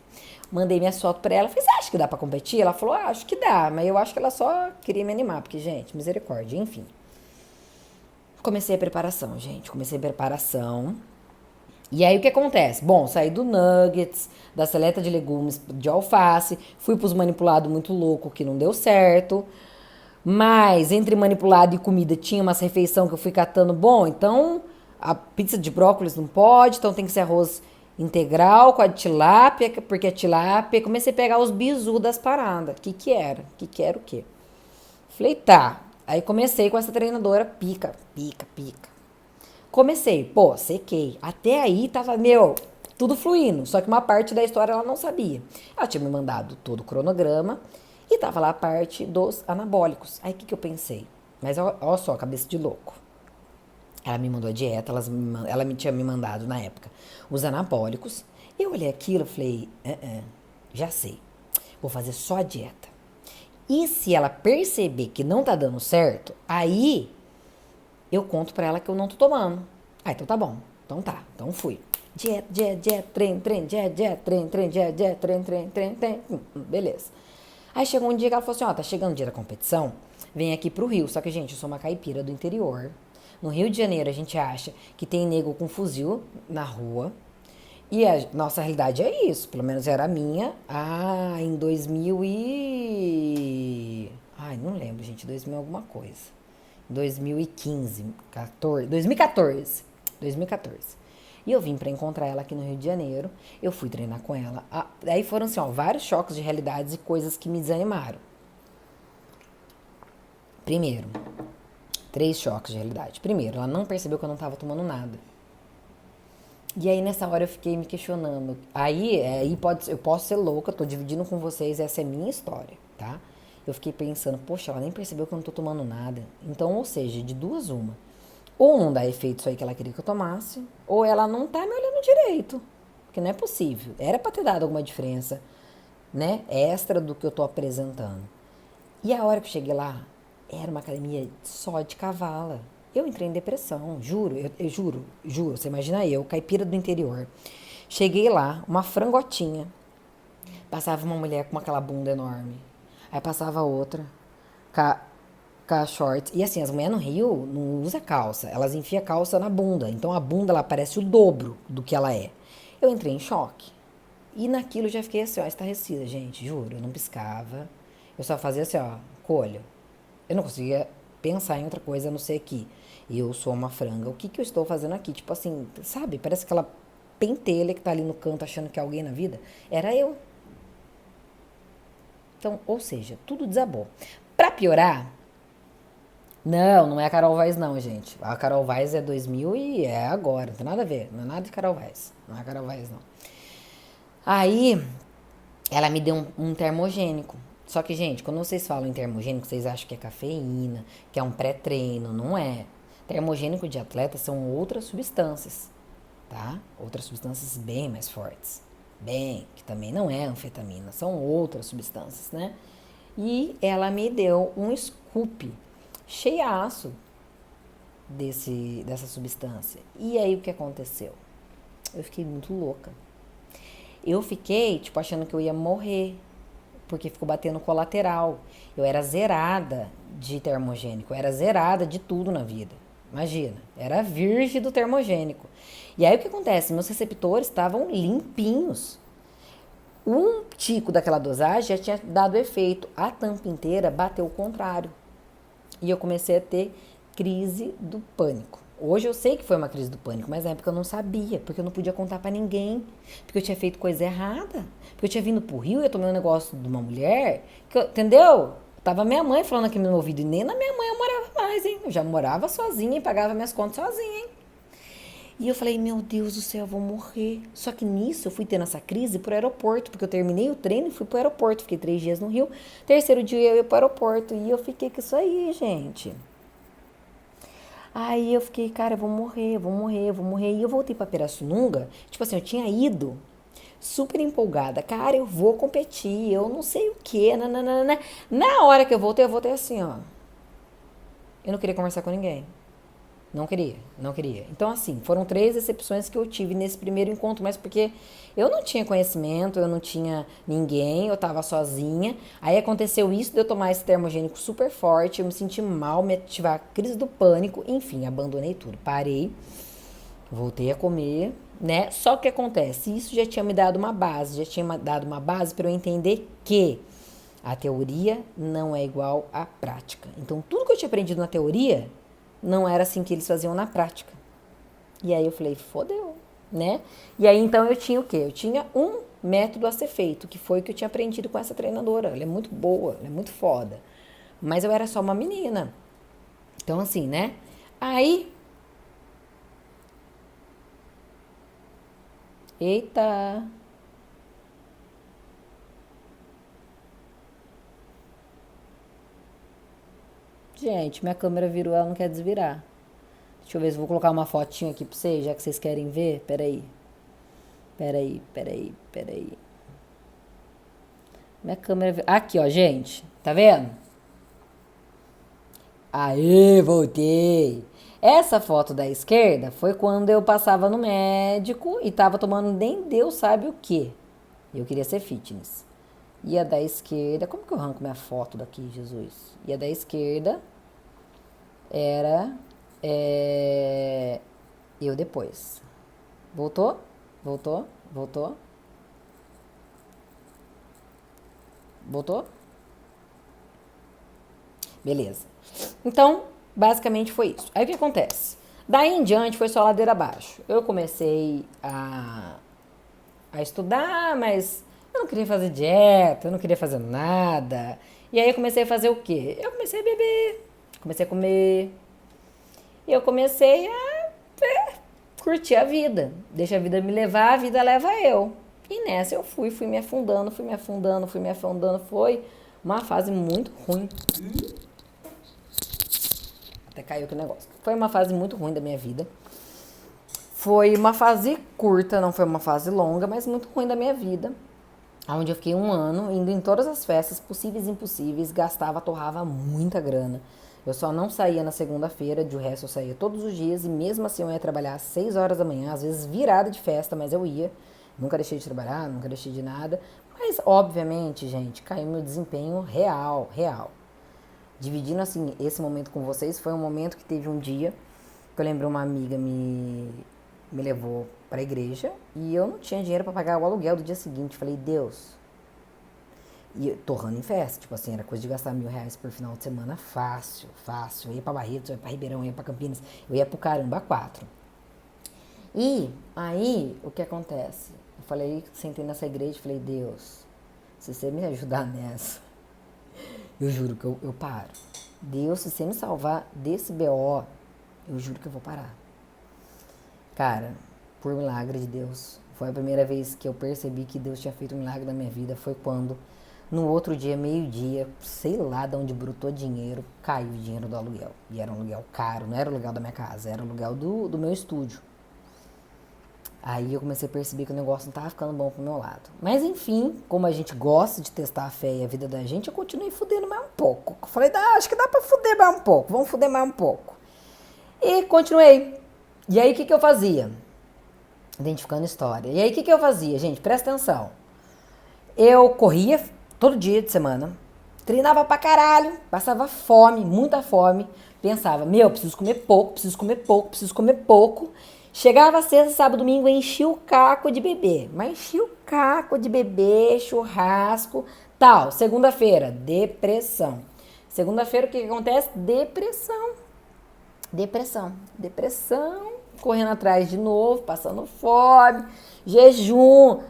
Mandei minha foto pra ela, falei, você acha que dá pra competir? Ela falou, ah, acho que dá, mas eu acho que ela só queria me animar, porque, gente, misericórdia, enfim. Comecei a preparação, gente, comecei a preparação. E aí o que acontece? Bom, saí do nuggets, da seleta de legumes de alface, fui pros manipulados muito louco que não deu certo. Mas entre manipulado e comida tinha umas refeições que eu fui catando. Bom, então a pizza de brócolis não pode, então tem que ser arroz integral com a tilápia, porque a tilápia. Comecei a pegar os bizu das paradas. Que era? Que era o quê? Falei, tá. Aí comecei com essa treinadora, pica, pica, pica. Comecei, pô, sequei. Até aí tava, tudo fluindo. Só que uma parte da história ela não sabia. Ela tinha me mandado todo o cronograma e tava lá a parte dos anabólicos. Aí o que eu pensei? Mas olha só, cabeça de louco. Ela me mandou a dieta, ela me tinha me mandado na época os anabólicos. Eu olhei aquilo e falei, já sei, vou fazer só a dieta. E se ela perceber que não tá dando certo, aí eu conto pra ela que eu não tô tomando. Ah, então tá bom. Então tá. Então fui. Dieta, dieta, dieta, treino, dieta, dieta, treino, dieta, dieta, treino. Beleza. Aí chegou um dia que ela falou assim, ó, tá chegando o dia da competição, vem aqui pro Rio. Só que, gente, eu sou uma caipira do interior. No Rio de Janeiro a gente acha que tem nego com fuzil na rua. E a nossa realidade é isso. Pelo menos era a minha. Ah, em 2000 e... Ai, não lembro, gente. 2000 alguma coisa. 2015, 14, 2014. 2014. E eu vim pra encontrar ela aqui no Rio de Janeiro. Eu fui treinar com ela. Aí foram assim, ó, vários choques de realidades e coisas que me desanimaram. Primeiro, 3 choques de realidade. Primeiro, ela não percebeu que eu não tava tomando nada. E aí nessa hora eu fiquei me questionando. Aí eu posso ser louca, tô dividindo com vocês, essa é minha história, tá? Eu fiquei pensando, poxa, ela nem percebeu que eu não tô tomando nada. Então, ou seja, de duas uma. Ou não dá efeito isso aí que ela queria que eu tomasse, ou ela não tá me olhando direito. Porque não é possível. Era pra ter dado alguma diferença, né? Extra do que eu tô apresentando. E a hora que eu cheguei lá, era uma academia só de cavala. Eu entrei em depressão, juro, eu juro. Você imagina eu, caipira do interior. Cheguei lá, uma frangotinha. Passava uma mulher com aquela bunda enorme. Aí passava outra, com a short. E assim, as mulheres no Rio não usam calça. Elas enfiam a calça na bunda. Então a bunda, ela parece o dobro do que ela é. Eu entrei em choque. E naquilo eu já fiquei assim, ó, estarrecida, gente. Juro, eu não piscava. Eu só fazia assim, ó, com o olho. Eu não conseguia pensar em outra coisa a não ser que eu sou uma franga. O que eu estou fazendo aqui? Tipo assim, sabe? Parece aquela pentelha que tá ali no canto achando que é alguém na vida. Era eu. Então, ou seja, tudo desabou. Pra piorar, não é a Carol Vaz não, gente. A Carol Vaz é 2000 e é agora, não tem nada a ver. Não é nada de Carol Vaz. Não é a Carol Vaz, não. Aí, ela me deu um termogênico. Só que, gente, quando vocês falam em termogênico, vocês acham que é cafeína, que é um pré-treino. Não é. Termogênico de atleta são outras substâncias, tá? Outras substâncias bem mais fortes. Bem, que também não é anfetamina, são outras substâncias, né? E ela me deu um scoop cheiaço dessa substância. E aí o que aconteceu? Eu fiquei muito louca. Eu fiquei, tipo, achando que eu ia morrer, porque ficou batendo colateral. Eu era zerada de termogênico, eu era zerada de tudo na vida. Imagina, era virgem do termogênico. E aí o que acontece? Meus receptores estavam limpinhos. Um tico daquela dosagem já tinha dado efeito. A tampa inteira bateu o contrário. E eu comecei a ter crise do pânico. Hoje eu sei que foi uma crise do pânico, mas na época eu não sabia, porque eu não podia contar pra ninguém, porque eu tinha feito coisa errada, porque eu tinha vindo pro Rio e eu tomei um negócio de uma mulher, entendeu? Tava minha mãe falando aqui no meu ouvido, e nem na minha mãe eu morava mais, hein? Eu já morava sozinha e pagava minhas contas sozinha, hein? E eu falei, meu Deus do céu, eu vou morrer. Só que nisso eu fui tendo essa crise pro aeroporto, porque eu terminei o treino e fui pro aeroporto. Fiquei 3 dias no Rio, terceiro dia eu ia pro aeroporto. E eu fiquei com isso aí, gente. Aí eu fiquei, cara, eu vou morrer, eu vou morrer, eu vou morrer. E eu voltei pra Pirassununga, tipo assim, eu tinha ido super empolgada. Cara, eu vou competir, eu não sei o quê, nananana. Na hora que eu voltei assim, ó. Eu não queria conversar com ninguém. Não queria, não queria. Então, assim, foram 3 decepções que eu tive nesse primeiro encontro, mas porque eu não tinha conhecimento, eu não tinha ninguém, eu tava sozinha. Aí aconteceu isso de eu tomar esse termogênico super forte, eu me senti mal, me ativar a crise do pânico, enfim, abandonei tudo. Parei, voltei a comer, né? Só que acontece, isso já tinha me dado uma base, já tinha dado uma base para eu entender que a teoria não é igual à prática. Então, tudo que eu tinha aprendido na teoria não era assim que eles faziam na prática. E aí eu falei, fodeu, né? E aí então eu tinha o quê? Eu tinha um método a ser feito, que foi o que eu tinha aprendido com essa treinadora. Ela é muito boa, ela é muito foda. Mas eu era só uma menina. Então assim, né? Aí, eita. Gente, minha câmera virou, ela não quer desvirar. Deixa eu ver se eu vou colocar uma fotinho aqui pra vocês, já que vocês querem ver. Peraí. Peraí. Minha câmera. Aqui, ó, gente. Tá vendo? Aê, voltei. Essa foto da esquerda foi quando eu passava no médico e tava tomando nem Deus sabe o que. Eu queria ser fitness. E a da esquerda. Como que eu arranco minha foto daqui, Jesus? E a da esquerda era. é, eu depois. Voltou? Voltou? Voltou? Voltou? Beleza. Então, basicamente foi isso. Aí o que acontece? Daí em diante foi só ladeira abaixo. Eu comecei a estudar, mas eu não queria fazer dieta, eu não queria fazer nada. E aí eu comecei a fazer o quê? Eu comecei a beber, comecei a comer. E eu comecei a curtir a vida. Deixa a vida me levar, a vida leva eu. E nessa eu fui me afundando, fui me afundando, fui me afundando. Foi uma fase muito ruim. Até caiu aqui o negócio. Foi uma fase muito ruim da minha vida. Foi uma fase curta, não foi uma fase longa, mas muito ruim da minha vida. Onde eu fiquei 1 ano indo em todas as festas possíveis e impossíveis, gastava, torrava muita grana. Eu só não saía na segunda-feira, de resto eu saía todos os dias e mesmo assim eu ia trabalhar às 6 horas da manhã, às vezes virada de festa, mas eu ia. Nunca deixei de trabalhar, nunca deixei de nada. Mas, obviamente, gente, caiu meu desempenho real, real. Dividindo, assim, esse momento com vocês, foi um momento que teve um dia que eu lembro uma amiga me levou pra igreja e eu não tinha dinheiro pra pagar o aluguel do dia seguinte. Falei, Deus. E torrando em festa, tipo assim, era coisa de gastar R$ 1.000 por final de semana, fácil, fácil. Eu ia pra Barretos, eu ia pra Ribeirão, eu ia pra Campinas, eu ia pro caramba, 4. E aí, o que acontece? Eu falei, sentei nessa igreja e falei, Deus, se você me ajudar nessa, eu juro que eu paro. Deus, se você me salvar desse BO, eu juro que eu vou parar. Cara, por milagre de Deus, foi a primeira vez que eu percebi que Deus tinha feito um milagre na minha vida. Foi quando, no outro dia, meio-dia, sei lá de onde brotou dinheiro, caiu o dinheiro do aluguel. E era um aluguel caro, não era o aluguel da minha casa, era o aluguel do meu estúdio. Aí eu comecei a perceber que o negócio não tava ficando bom pro meu lado. Mas enfim, como a gente gosta de testar a fé e a vida da gente, eu continuei fudendo mais um pouco. Eu falei, acho que dá pra fuder mais um pouco, vamos fuder mais um pouco. E continuei. E aí o que eu fazia? identificando história. E aí, o que eu fazia, gente? Presta atenção. Eu corria todo dia de semana, treinava pra caralho, passava fome, muita fome, pensava, meu, preciso comer pouco, preciso comer pouco, preciso comer pouco. Chegava sexta, sábado, domingo, enchia o caco de bebê. Mas enchia o caco de bebê, churrasco, tal. Segunda-feira, depressão. Segunda-feira, o que acontece? Depressão. Depressão. Depressão. Correndo atrás de novo, passando fome, jejum.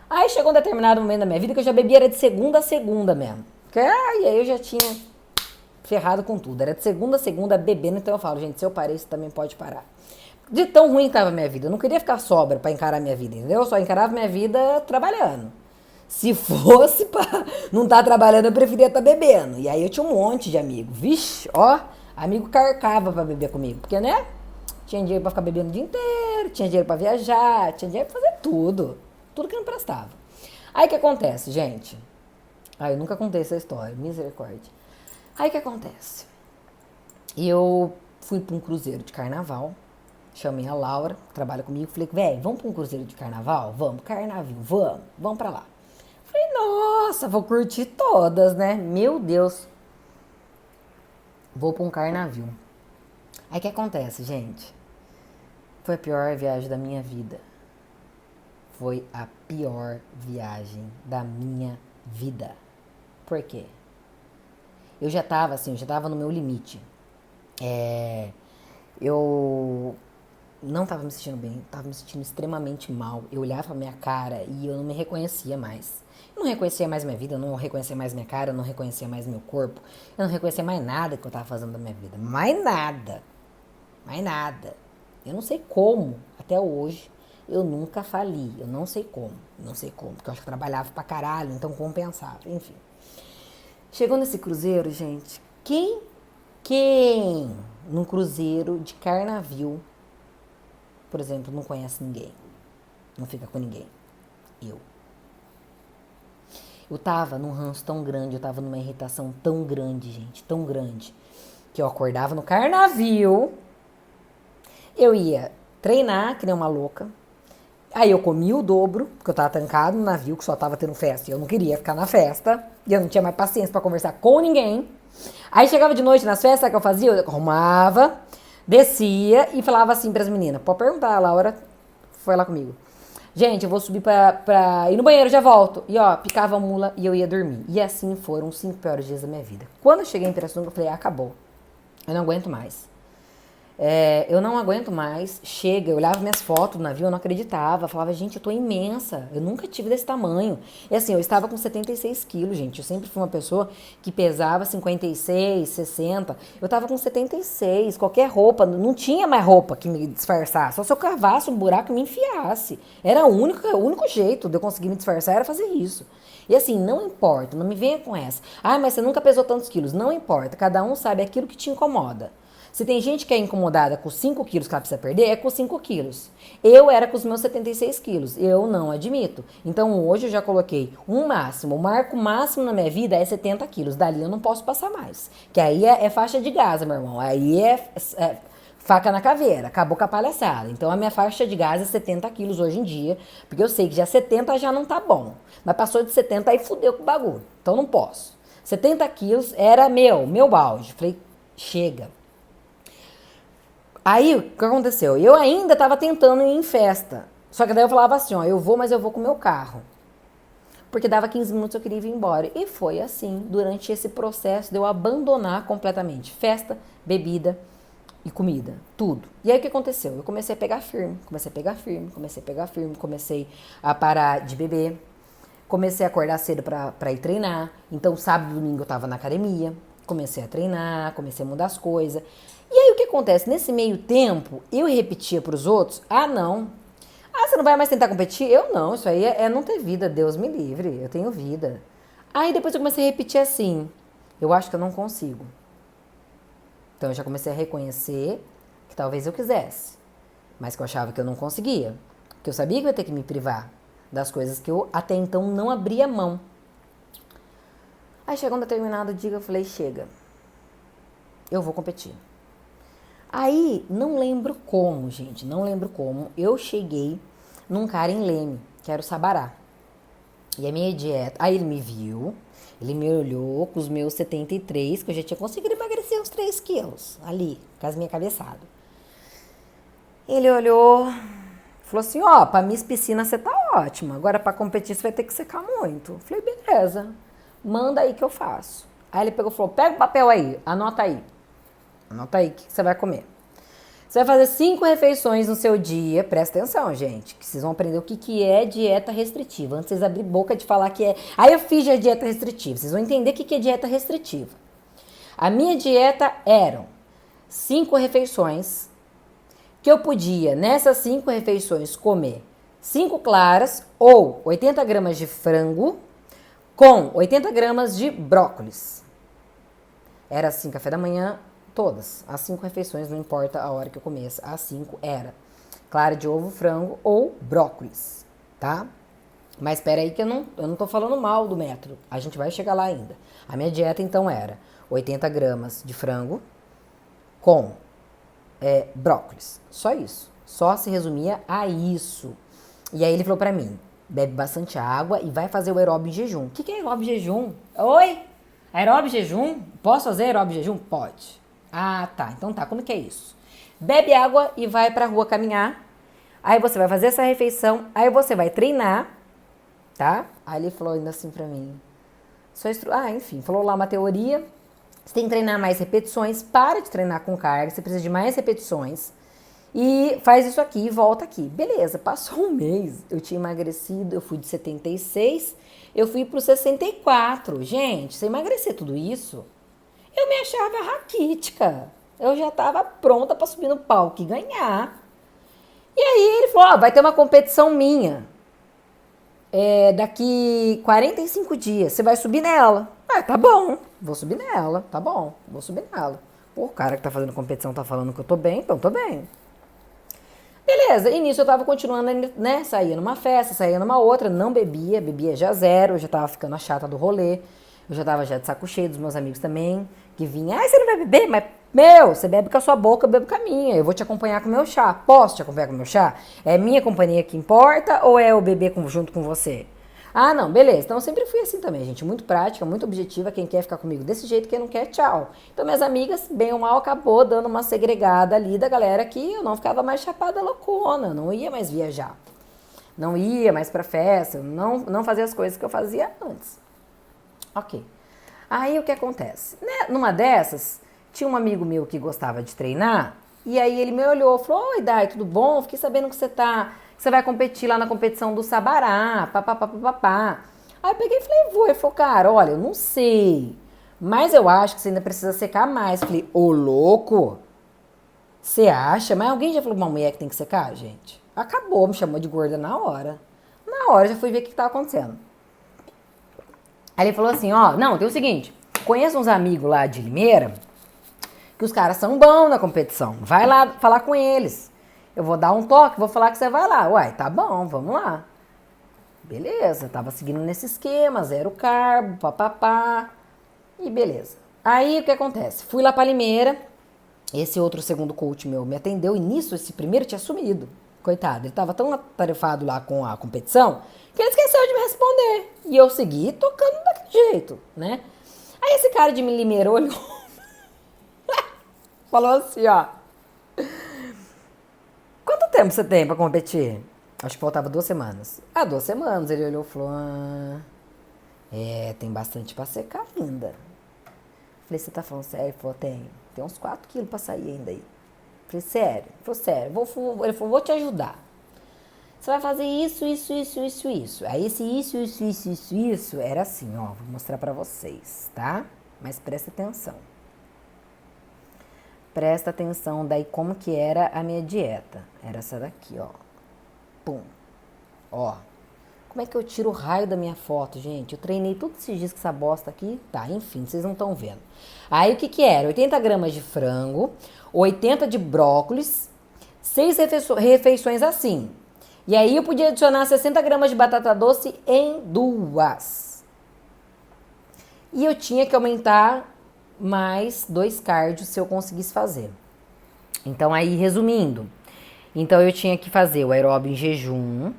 Aí chegou um determinado momento da minha vida que eu já bebia, era de segunda a segunda mesmo. E aí eu já tinha ferrado com tudo. Era de segunda a segunda bebendo, então eu falo, gente, se eu parei, você também pode parar. De tão ruim que tava a minha vida. Eu não queria ficar sobra pra encarar a minha vida, entendeu? Eu só encarava minha vida trabalhando. Se fosse pra não estar trabalhando, eu preferia estar bebendo. E aí eu tinha um monte de amigo. Vixe, ó, amigo carcava pra beber comigo. Porque, né? Tinha dinheiro pra ficar bebendo o dia inteiro, tinha dinheiro pra viajar, tinha dinheiro pra fazer tudo. Tudo que não prestava. Aí o que acontece, gente? Eu nunca contei essa história, misericórdia. Aí o que acontece? Eu fui pra um cruzeiro de carnaval, chamei a Laura, que trabalha comigo, falei, velho, vamos pra um cruzeiro de carnaval? Vamos, carnaval, vamos pra lá. Falei, nossa, vou curtir todas, né? Meu Deus. Vou pra um carnaval. Aí o que acontece, gente? Foi a pior viagem da minha vida. Foi a pior viagem da minha vida. Por quê? Eu já tava assim, eu já tava no meu limite. Eu não tava me sentindo bem, tava me sentindo extremamente mal. Eu olhava pra minha cara e eu não me reconhecia mais. Eu não reconhecia mais minha vida, eu não reconhecia mais minha cara, eu não reconhecia mais meu corpo. Eu não reconhecia mais nada que eu tava fazendo da minha vida. Mais nada. Mais nada. Eu não sei como, até hoje, eu nunca fali. Eu não sei como. Não sei como, porque eu acho que eu trabalhava pra caralho, então compensava. Enfim. Chegou nesse cruzeiro, gente, quem num cruzeiro de carnaval, por exemplo, não conhece ninguém, não fica com ninguém? Eu tava num ranço tão grande, eu tava numa irritação tão grande, gente, tão grande, que eu acordava no carnaval, eu ia treinar, que nem uma louca, aí eu comia o dobro, porque eu tava trancado no navio, que só tava tendo festa, e eu não queria ficar na festa, e eu não tinha mais paciência pra conversar com ninguém. Aí chegava de noite nas festas, sabe o que eu fazia? Eu arrumava, descia e falava assim pras meninas, pode perguntar, a Laura foi lá comigo. Gente, eu vou subir pra ir no banheiro, já volto. E ó, picava a mula e eu ia dormir. E assim foram os 5 piores dias da minha vida. Quando eu cheguei em Pirassununga, eu falei, acabou. Eu não aguento mais. Eu não aguento mais, chega, eu olhava minhas fotos do navio, eu não acreditava, falava, gente, eu tô imensa, eu nunca tive desse tamanho. E assim, eu estava com 76 quilos, gente, eu sempre fui uma pessoa que pesava 56, 60, eu tava com 76, qualquer roupa, não tinha mais roupa que me disfarçasse, só se eu cavasse um buraco e me enfiasse. Era o único jeito de eu conseguir me disfarçar era fazer isso. E assim, não importa, não me venha com essa. Mas você nunca pesou tantos quilos, não importa, cada um sabe aquilo que te incomoda. Se tem gente que é incomodada com 5 quilos que ela precisa perder, é com 5 quilos. Eu era com os meus 76 quilos. Eu não admito. Então hoje eu já coloquei um máximo. O marco máximo na minha vida é 70 quilos. Dali eu não posso passar mais. Que aí é faixa de Gaza, meu irmão. Aí é faca na caveira. Acabou com a palhaçada. Então a minha faixa de gás é 70 quilos hoje em dia. Porque eu sei que já 70 já não tá bom. Mas passou de 70 aí fudeu com o bagulho. Então não posso. 70 quilos era meu auge. Falei, chega. Aí, o que aconteceu? Eu ainda tava tentando ir em festa. Só que daí eu falava assim, ó, eu vou, mas eu vou com o meu carro. Porque dava 15 minutos eu queria ir embora. E foi assim, durante esse processo de eu abandonar completamente festa, bebida e comida, tudo. E aí o que aconteceu? Eu comecei a pegar firme, comecei a parar de beber, comecei a acordar cedo pra ir treinar. Então, sábado e domingo eu tava na academia, comecei a treinar, comecei a mudar as coisas. E aí o que acontece? Nesse meio tempo, eu repetia pros outros, não. Você não vai mais tentar competir? Eu não, isso aí é não ter vida, Deus me livre, eu tenho vida. Aí depois eu comecei a repetir assim, eu acho que eu não consigo. Então eu já comecei a reconhecer que talvez eu quisesse, mas que eu achava que eu não conseguia. Que eu sabia que eu ia ter que me privar das coisas que eu até então não abria mão. Aí chegou um determinado dia que eu falei, chega, eu vou competir. Aí, não lembro como, gente, não lembro como, eu cheguei num cara em Leme, que era o Sabará. E a minha dieta, aí ele me viu, ele me olhou com os meus 73, que eu já tinha conseguido emagrecer uns 3 quilos, ali, com as minhas cabeçadas. Ele olhou, falou assim, ó, pra Miss Piscina você tá ótima, agora pra competir você vai ter que secar muito. Eu falei, beleza, manda aí que eu faço. Aí ele pegou e falou, pega o papel aí, anota aí o que você vai comer. Você vai fazer 5 refeições no seu dia, presta atenção, gente, que vocês vão aprender o que é dieta restritiva, antes de vocês abrirem boca de falar que é... Aí eu fiz a dieta restritiva, vocês vão entender o que é dieta restritiva. A minha dieta eram 5 refeições, que eu podia, nessas 5 refeições, comer 5 claras ou 80 gramas de frango com 80 gramas de brócolis. Era assim, café da manhã, todas. As 5 refeições, não importa a hora que eu comesse, as 5 era clara de ovo, frango ou brócolis, tá? Mas espera aí que eu não tô falando mal do método. A gente vai chegar lá ainda. A minha dieta, então, era 80 gramas de frango com brócolis. Só isso. Só se resumia a isso. E aí ele falou pra mim, bebe bastante água e vai fazer o aeróbio em jejum. O que é aeróbio em jejum? Oi? Aeróbio em jejum? Posso fazer aeróbio em jejum? Pode. Ah, tá. Então tá. Como que é isso? Bebe água e vai pra rua caminhar. Aí você vai fazer essa refeição. Aí você vai treinar. Tá? Aí ele falou ainda assim pra mim. Enfim. Falou lá uma teoria. Você tem que treinar mais repetições. Para de treinar com carga. Você precisa de mais repetições. E faz isso aqui e volta aqui. Beleza, passou um mês. Eu tinha emagrecido. Eu fui de 76. Eu fui pro 64. Gente, se eu emagrecer tudo isso, eu me achava raquítica. Eu já tava pronta pra subir no palco e ganhar. E aí ele falou, vai ter uma competição minha. Daqui 45 dias. Você vai subir nela. Ah, tá bom. Vou subir nela. Tá bom. Vou subir nela. Pô, o cara que tá fazendo competição tá falando que eu tô bem, então tô bem. Beleza, e nisso eu tava continuando, né, saía numa festa, saía numa outra, não bebia já zero, eu já tava ficando a chata do rolê, eu já tava já de saco cheio dos meus amigos também, que vinham, você não vai beber? Mas, você bebe com a sua boca, eu bebo com a minha, eu vou te acompanhar com o meu chá, posso te acompanhar com o meu chá? É minha companhia que importa ou é eu beber junto com você? Ah, não, beleza. Então eu sempre fui assim também, gente. Muito prática, muito objetiva. Quem quer ficar comigo desse jeito, quem não quer, tchau. Então minhas amigas, bem ou mal, acabou dando uma segregada ali da galera que eu não ficava mais chapada loucona, não ia mais viajar. Não ia mais pra festa, não fazia as coisas que eu fazia antes. Ok. Aí o que acontece? Né? Numa dessas, tinha um amigo meu que gostava de treinar, e aí ele me olhou, falou, oi, Dai, tudo bom? Fiquei sabendo que você vai competir lá na competição do Sabará, papapá. Aí eu peguei e falei, vou. Ele falou, cara, olha, eu não sei, mas eu acho que você ainda precisa secar mais. Falei, ô louco, você acha? Mas alguém já falou pra uma mulher que tem que secar, gente? Acabou, me chamou de gorda na hora. Na hora, já fui ver o que tava acontecendo. Aí ele falou assim, não, tem o seguinte, conheço uns amigos lá de Limeira, que os caras são bons na competição. Vai lá falar com eles. Eu vou dar um toque, vou falar que você vai lá. Uai, tá bom, vamos lá. Beleza, tava seguindo nesse esquema, zero carbo, papapá. E beleza. Aí o que acontece? Fui lá pra Limeira, esse outro segundo coach meu me atendeu e nisso esse primeiro tinha sumido. Coitado, ele tava tão atarefado lá com a competição que ele esqueceu de me responder. E eu segui tocando daquele jeito, né? Aí esse cara de Limeira olhou, falou assim, quanto tempo você tem pra competir? Acho que faltava 2 semanas. 2 semanas. Ele olhou e falou, tem bastante pra secar ainda. Falei, você tá falando sério? Ele falou, tem uns 4 quilos pra sair ainda aí. Falei, sério? Ele falou, sério. Ele falou, vou te ajudar. Você vai fazer isso. Aí esse isso era assim, vou mostrar pra vocês, tá? Mas presta atenção. Presta atenção daí como que era a minha dieta. Era essa daqui, Pum. Como é que eu tiro o raio da minha foto, gente? Eu treinei todos esses dias com essa bosta aqui. Tá, enfim, vocês não estão vendo. Aí o que era? 80 gramas de frango, 80 de brócolis, 6 refeições assim. E aí eu podia adicionar 60 gramas de batata doce em 2. E eu tinha que aumentar mais 2 cardios se eu conseguisse fazer. Então, aí, resumindo, então eu tinha que fazer o aeróbio em jejum,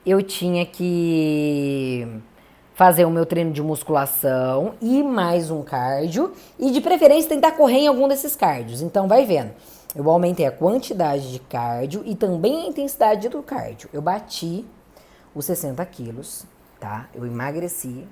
eu tinha que fazer o meu treino de musculação e mais um cardio, e de preferência tentar correr em algum desses cardios. Então, vai vendo. Eu aumentei a quantidade de cardio e também a intensidade do cardio. Eu bati os 60 quilos, tá? Eu emagreci.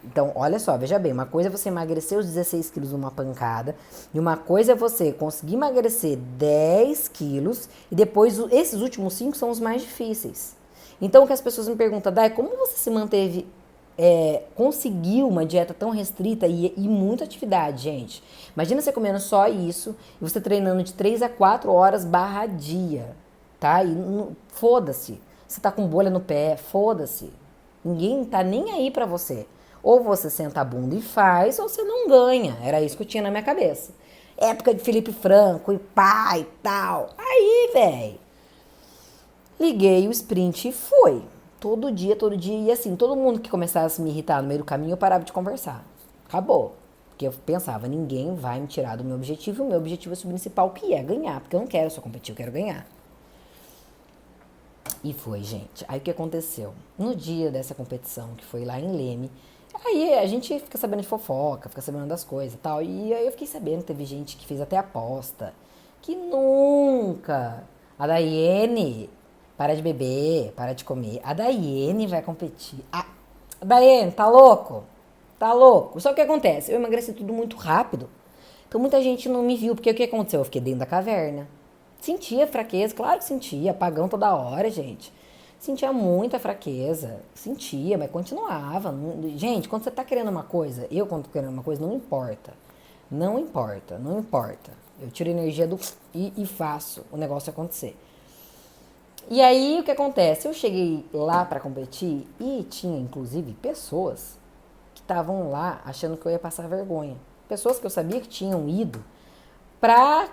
Então, olha só, veja bem, uma coisa é você emagrecer os 16 quilos numa pancada, e uma coisa é você conseguir emagrecer 10 quilos, e depois esses últimos 5 são os mais difíceis. Então, o que as pessoas me perguntam, Dai, como você se manteve, conseguiu uma dieta tão restrita e muita atividade, gente? Imagina você comendo só isso, e você treinando de 3 a 4 horas barra dia, tá? E foda-se. Você tá com bolha no pé, foda-se. Ninguém tá nem aí pra você. Ou você senta a bunda e faz, ou você não ganha. Era isso que eu tinha na minha cabeça. Época de Felipe Franco e pá e tal. Aí, velho, liguei o sprint e fui. Todo dia, todo dia. E assim, todo mundo que começasse a me irritar no meio do caminho, eu parava de conversar. Acabou. Porque eu pensava, ninguém vai me tirar do meu objetivo. O meu objetivo é o principal, que é ganhar. Porque eu não quero só competir, eu quero ganhar. E foi, gente. Aí o que aconteceu? No dia dessa competição, que foi lá em Leme, aí a gente fica sabendo de fofoca, fica sabendo das coisas e tal. E aí eu fiquei sabendo que teve gente que fez até aposta. Que nunca. A Daiane, para de beber, para de comer. A Daiane vai competir. A Daiane, tá louco? Tá louco? Só que o que acontece? Eu emagreci tudo muito rápido. Então muita gente não me viu, porque o que aconteceu? Eu fiquei dentro da caverna. Sentia fraqueza, claro que sentia, apagão toda hora, gente. Sentia muita fraqueza, sentia, mas continuava. Gente, quando você tá querendo uma coisa, eu quando tô querendo uma coisa, não importa. Não importa, não importa. Eu tiro energia do e faço o negócio acontecer. E aí o que acontece? Eu cheguei lá pra competir e tinha inclusive pessoas que estavam lá achando que eu ia passar vergonha. Pessoas que eu sabia que tinham ido pra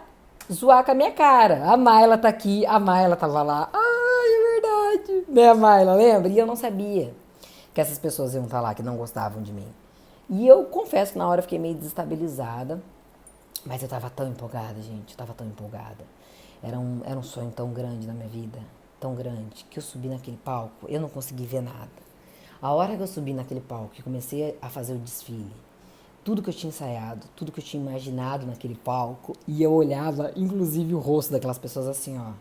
zoar com a minha cara. A Mayla tá aqui, a Mayla tava lá. Ai, é verdade. Né, Mayla, lembra? E eu não sabia que essas pessoas iam estar lá, que não gostavam de mim. E eu confesso que na hora eu fiquei meio desestabilizada. Mas eu tava tão empolgada, gente. Eu tava tão empolgada. Era um sonho tão grande na minha vida. Tão grande. Que eu subi naquele palco, eu não consegui ver nada. A hora que eu subi naquele palco e comecei a fazer o desfile, tudo que eu tinha ensaiado, tudo que eu tinha imaginado naquele palco, e eu olhava, inclusive, o rosto daquelas pessoas assim, ó.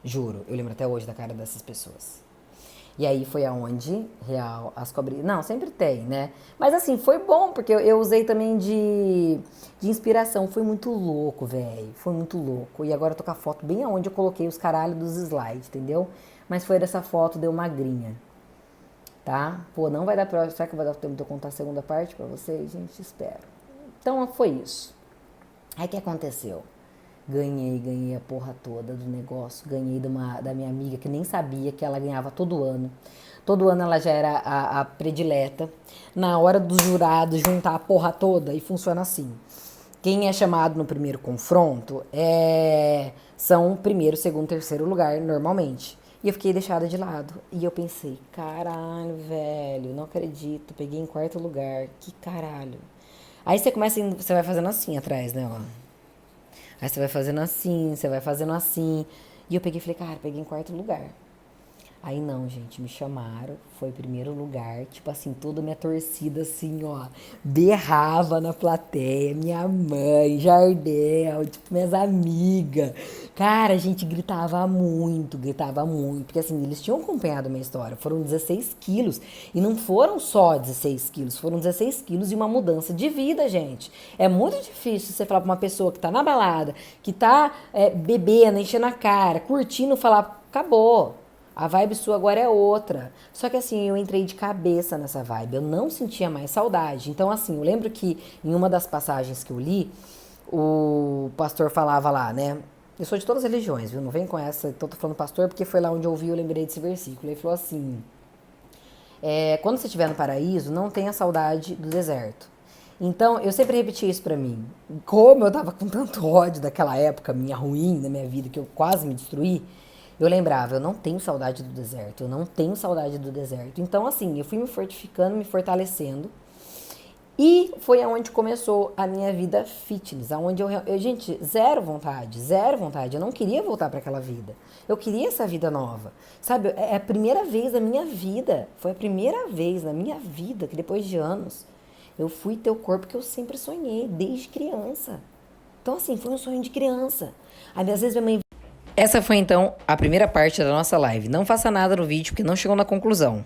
Juro, eu lembro até hoje da cara dessas pessoas. E aí foi aonde, real, as cobrinhas... Não, sempre tem, né? Mas assim, foi bom, porque eu usei também de inspiração. Foi muito louco, velho. Foi muito louco. E agora eu tô com a foto bem aonde eu coloquei os caralhos dos slides, entendeu? Mas foi dessa foto, deu magrinha, tá? Pô, não vai dar pra... Será que vai dar tempo de eu contar a segunda parte pra vocês? Gente, espero. Então, foi isso. Aí, o que aconteceu? Ganhei a porra toda do negócio. Ganhei da minha amiga, que nem sabia que ela ganhava todo ano. Todo ano ela já era a predileta. Na hora dos jurados juntar a porra toda, e funciona assim. Quem é chamado no primeiro confronto são primeiro, segundo, terceiro lugar, normalmente. E eu fiquei deixada de lado. E eu pensei, caralho, velho, não acredito. Peguei em quarto lugar. Que caralho. Aí você começa, você vai fazendo assim atrás, né, ó. Aí você vai fazendo assim, você vai fazendo assim. E eu peguei e falei, cara, peguei em quarto lugar. Aí não, gente, me chamaram, foi primeiro lugar, tipo assim, toda minha torcida assim, ó, berrava na plateia, minha mãe, Jardel, tipo, minhas amigas. Cara, a gente gritava muito, porque assim, eles tinham acompanhado a minha história, foram 16 quilos, e não foram só 16 quilos, foram 16 quilos e uma mudança de vida, gente. É muito difícil você falar pra uma pessoa que tá na balada, que tá bebendo, enchendo a cara, curtindo, falar, acabou. A vibe sua agora é outra. Só que assim, eu entrei de cabeça nessa vibe. Eu não sentia mais saudade. Então, assim, eu lembro que em uma das passagens que eu li, o pastor falava lá, né? Eu sou de todas as religiões, viu? Não vem com essa, então tô falando pastor, porque foi lá onde eu ouvi, eu lembrei desse versículo. Ele falou assim: quando você estiver no paraíso, não tenha saudade do deserto. Então, eu sempre repeti isso pra mim. Como eu tava com tanto ódio daquela época minha ruim na minha vida, que eu quase me destruí, eu lembrava, eu não tenho saudade do deserto, eu não tenho saudade do deserto. Então, assim, eu fui me fortificando, me fortalecendo. E foi aonde começou a minha vida fitness, aonde gente, zero vontade, zero vontade. Eu não queria voltar para aquela vida. Eu queria essa vida nova. Sabe, é a primeira vez na minha vida, foi a primeira vez na minha vida que depois de anos eu fui ter o corpo que eu sempre sonhei, desde criança. Então, assim, foi um sonho de criança. Aí, às vezes, minha mãe. Essa foi então a primeira parte da nossa live. Não faça nada no vídeo porque não chegou na conclusão.